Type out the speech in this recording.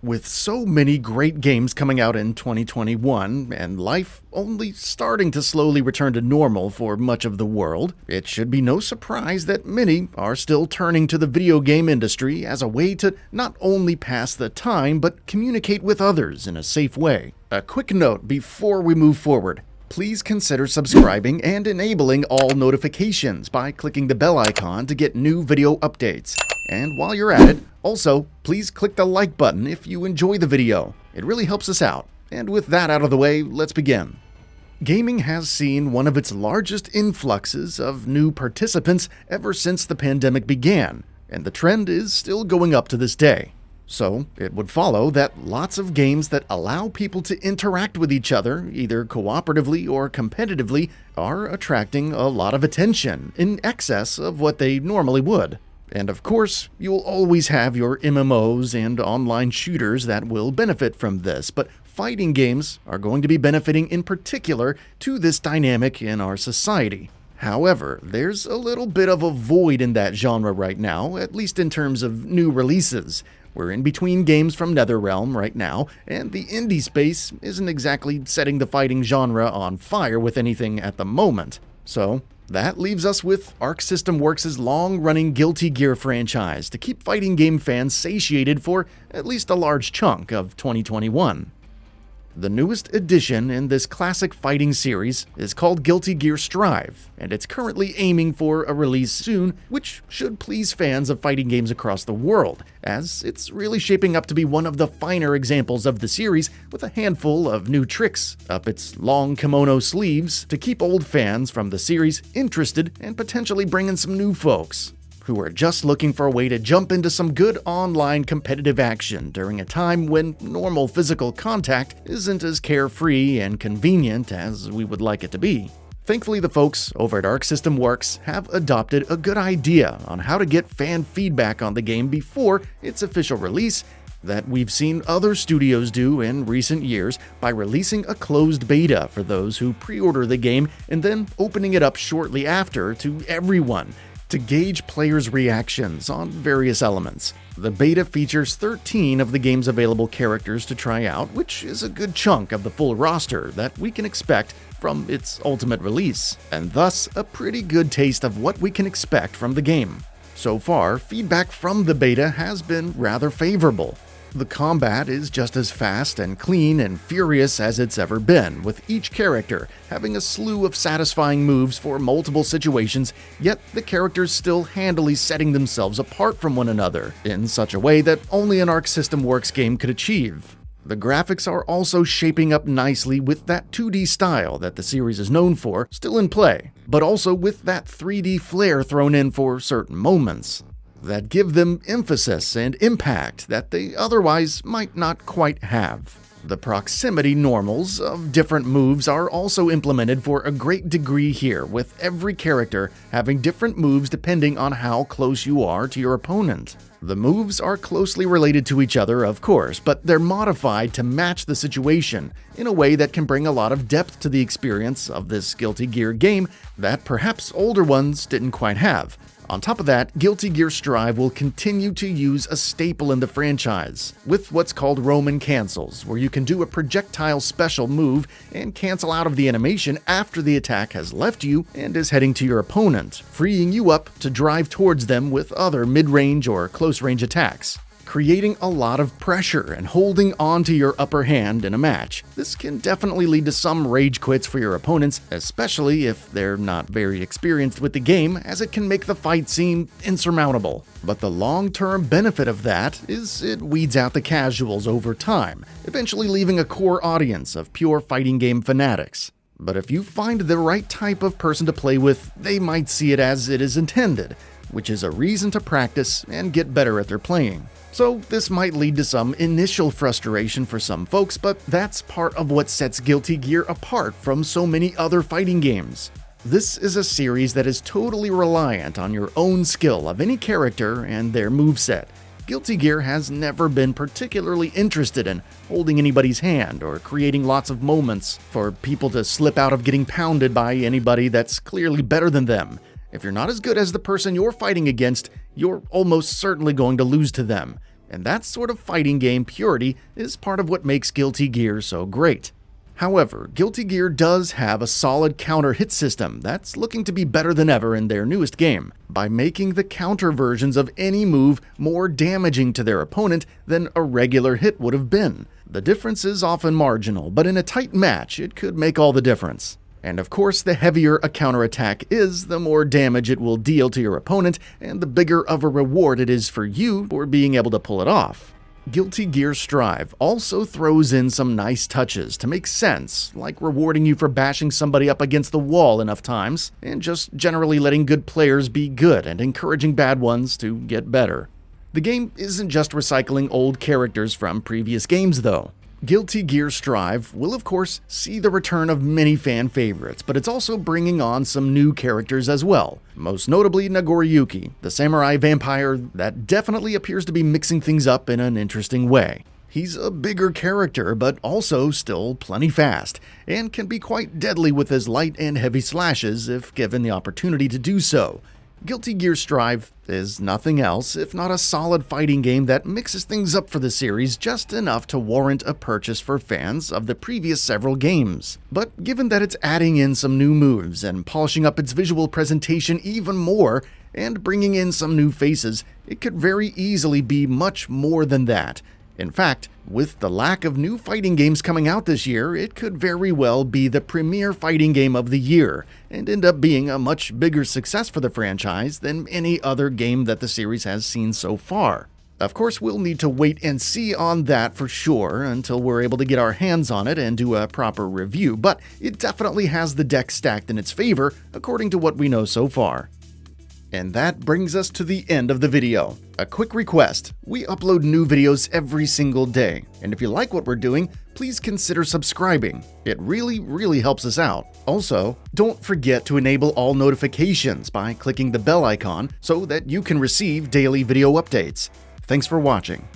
With so many great games coming out in 2021 and life only starting to slowly return to normal for much of the world, it should be no surprise that many are still turning to the video game industry as a way to not only pass the time but communicate with others in a safe way. A quick note before we move forward. Please consider subscribing and enabling all notifications by clicking the bell icon to get new video updates. And while you're at it, also, please click the like button if you enjoy the video. It really helps us out. And with that out of the way, let's begin. Gaming has seen one of its largest influxes of new participants ever since the pandemic began, and the trend is still going up to this day. So, it would follow that lots of games that allow people to interact with each other, either cooperatively or competitively, are attracting a lot of attention in excess of what they normally would. And of course, you'll always have your MMOs and online shooters that will benefit from this, but fighting games are going to be benefiting in particular to this dynamic in our society. However, there's a little bit of a void in that genre right now, at least in terms of new releases. We're in between games from NetherRealm right now, and the indie space isn't exactly setting the fighting genre on fire with anything at the moment. So, that leaves us with Arc System Works' long-running Guilty Gear franchise to keep fighting game fans satiated for at least a large chunk of 2021. The newest addition in this classic fighting series is called Guilty Gear Strive, and it's currently aiming for a release soon, which should please fans of fighting games across the world, as it's really shaping up to be one of the finer examples of the series with a handful of new tricks up its long kimono sleeves to keep old fans from the series interested and potentially bring in some new folks who are just looking for a way to jump into some good online competitive action during a time when normal physical contact isn't as carefree and convenient as we would like it to be. Thankfully, the folks over at Arc System Works have adopted a good idea on how to get fan feedback on the game before its official release that we've seen other studios do in recent years by releasing a closed beta for those who pre-order the game and then opening it up shortly after to everyone to gauge players' reactions on various elements. The beta features 13 of the game's available characters to try out, which is a good chunk of the full roster that we can expect from its ultimate release, and thus a pretty good taste of what we can expect from the game. So far, feedback from the beta has been rather favorable. The combat is just as fast and clean and furious as it's ever been, with each character having a slew of satisfying moves for multiple situations, yet the characters still handily setting themselves apart from one another in such a way that only an Arc System Works game could achieve. The graphics are also shaping up nicely with that 2D style that the series is known for still in play, but also with that 3D flair thrown in for certain moments that give them emphasis and impact that they otherwise might not quite have. The proximity normals of different moves are also implemented for a great degree here, with every character having different moves depending on how close you are to your opponent. The moves are closely related to each other, of course, but they're modified to match the situation in a way that can bring a lot of depth to the experience of this Guilty Gear game that perhaps older ones didn't quite have. On top of that, Guilty Gear Strive will continue to use a staple in the franchise, with what's called Roman cancels, where you can do a projectile special move and cancel out of the animation after the attack has left you and is heading to your opponent, freeing you up to drive towards them with other mid-range or close-range attacks, creating a lot of pressure and holding on to your upper hand in a match. This can definitely lead to some rage quits for your opponents, especially if they're not very experienced with the game, as it can make the fight seem insurmountable. But the long-term benefit of that is it weeds out the casuals over time, eventually leaving a core audience of pure fighting game fanatics. But if you find the right type of person to play with, they might see it as it is intended, which is a reason to practice and get better at their playing. So this might lead to some initial frustration for some folks, but that's part of what sets Guilty Gear apart from so many other fighting games. This is a series that is totally reliant on your own skill of any character and their moveset. Guilty Gear has never been particularly interested in holding anybody's hand or creating lots of moments for people to slip out of getting pounded by anybody that's clearly better than them. If you're not as good as the person you're fighting against, you're almost certainly going to lose to them. and that sort of fighting game purity is part of what makes Guilty Gear so great. However, Guilty Gear does have a solid counter hit system that's looking to be better than ever in their newest game, by making the counter versions of any move more damaging to their opponent than a regular hit would have been. The difference is often marginal, but in a tight match, it could make all the difference. And of course, the heavier a counterattack is, the more damage it will deal to your opponent, and the bigger of a reward it is for you for being able to pull it off. Guilty Gear Strive also throws in some nice touches to make sense, like rewarding you for bashing somebody up against the wall enough times, and just generally letting good players be good and encouraging bad ones to get better. The game isn't just recycling old characters from previous games though. Guilty Gear Strive will of course see the return of many fan favorites, but it's also bringing on some new characters as well, most notably Nagoriyuki, the samurai vampire that definitely appears to be mixing things up in an interesting way. He's a bigger character, but also still plenty fast, and can be quite deadly with his light and heavy slashes if given the opportunity to do so. Guilty Gear Strive is nothing else if not a solid fighting game that mixes things up for the series just enough to warrant a purchase for fans of the previous several games. But given that it's adding in some new moves and polishing up its visual presentation even more, and bringing in some new faces, it could very easily be much more than that. In fact, with the lack of new fighting games coming out this year, it could very well be the premier fighting game of the year, and end up being a much bigger success for the franchise than any other game that the series has seen so far. Of course, we'll need to wait and see on that for sure until we're able to get our hands on it and do a proper review, but it definitely has the deck stacked in its favor according to what we know so far. And that brings us to the end of the video. A quick request: we upload new videos every single day, and if you like what we're doing, please consider subscribing. It really helps us out. Also, don't forget to enable all notifications by clicking the bell icon so that you can receive daily video updates. Thanks for watching.